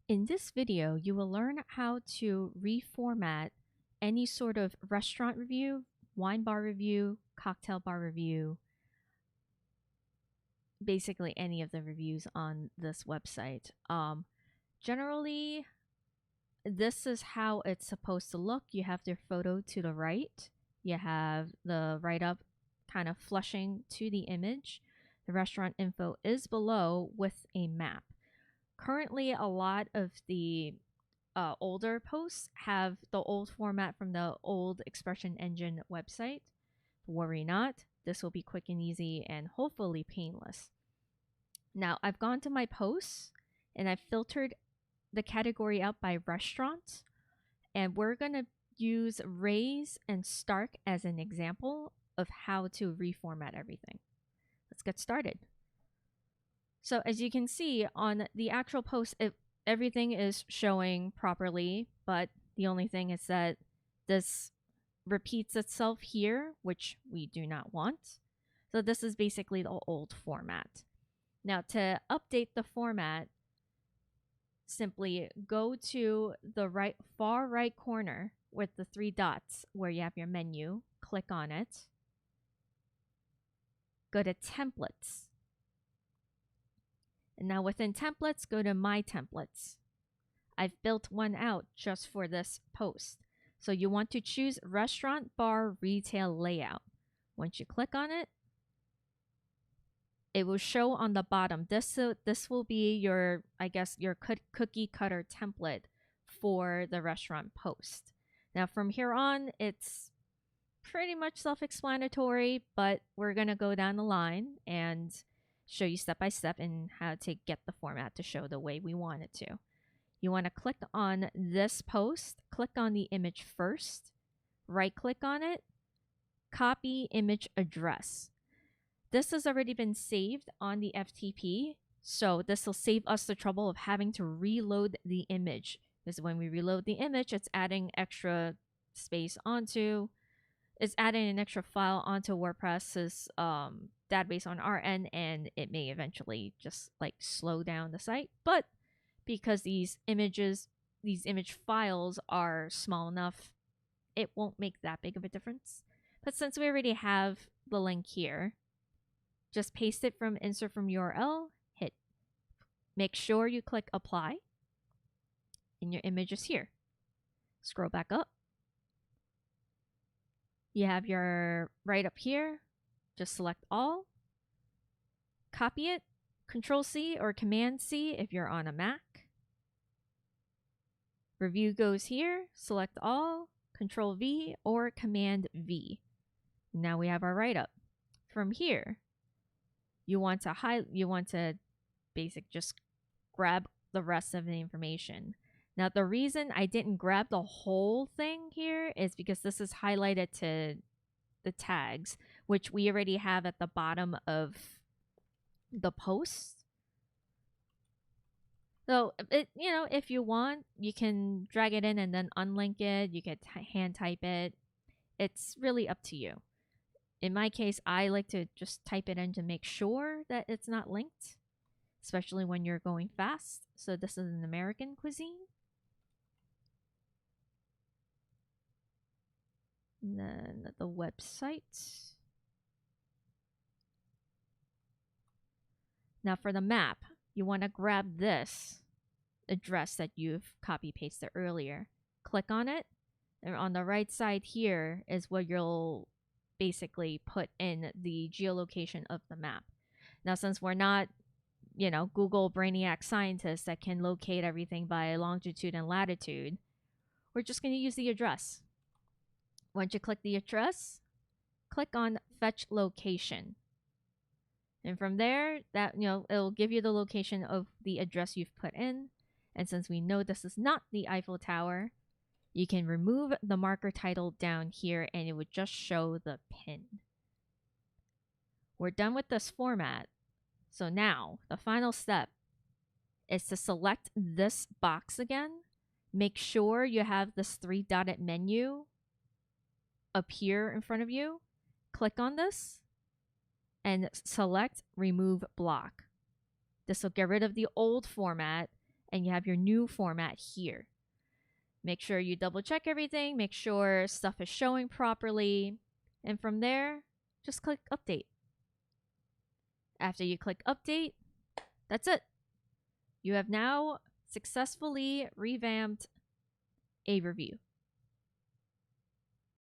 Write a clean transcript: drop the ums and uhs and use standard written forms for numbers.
In this video, you will learn how to reformat any sort of restaurant review, wine bar review, cocktail bar review, basically any of the reviews on this website. Generally, this is how it's supposed to look. You have your photo to the right. You have the write-up kind of flushing to the image. The restaurant info is below with a map. Currently, a lot of the older posts have the old format from the old Expression Engine website. Worry not, this will be quick and easy and hopefully painless. Now, I've gone to my posts and I've filtered the category out by restaurant, and we're going to use Raise and Stark as an example of how to reformat everything. Let's get started. So as you can see on the actual post, everything is showing properly, but the only thing is that this repeats itself here, which we do not want. So this is basically the old format. Now to update the format, simply go to the far right corner with the three dots where you have your menu, click on it, go to Templates. And now within Templates, go to My Templates. I've built one out just for this post. So you want to choose Restaurant Bar Retail Layout. Once you click on it, it will show on the bottom. This will be your, I guess, your cookie cutter template for the restaurant post. Now from here on, it's pretty much self-explanatory, but we're going to go down the line and show you step by step in how to get the format to show the way we want it to. You want to click on this post, click on the image first, right click on it, copy image address. This has already been saved on the FTP, so this will save us the trouble of having to reload the image, because when we reload the image, it's adding extra space onto, it's adding an extra file onto WordPress's database on our end, and it may eventually just like slow down the site. But because these image files are small enough, it won't make that big of a difference. But since we already have the link here, just paste it from insert from URL, make sure you click apply, and your image is here. Scroll back up. You have your right up here, just select all, copy it, Control C or Command C if you're on a Mac. Review goes here, select all, Control V or Command V. Now we have our write-up. From here, you want to just grab the rest of the information. Now the reason I didn't grab the whole thing here is because this is highlighted to the tags, which we already have at the bottom of the post. So if you want, you can drag it in and then unlink it. You can hand type it. It's really up to you. In my case, I like to just type it in to make sure that it's not linked, especially when you're going fast. So this is an American cuisine. And then the website. Now for the map, you want to grab this address that you've copy pasted earlier. Click on it, and on the right side here is where you'll basically put in the geolocation of the map. Now since we're not, Google brainiac scientists that can locate everything by longitude and latitude, we're just going to use the address. Once you click the address, click on Fetch Location. And from there, it'll give you the location of the address you've put in. And since we know this is not the Eiffel Tower, you can remove the marker title down here and it would just show the pin. We're done with this format. So now the final step is to select this box again. Make sure you have this three-dotted menu appear in front of you. Click on this and select Remove Block. This will get rid of the old format and you have your new format here. Make sure you double check everything, make sure stuff is showing properly, and from there, just click update. After you click update, that's it. You have now successfully revamped a review.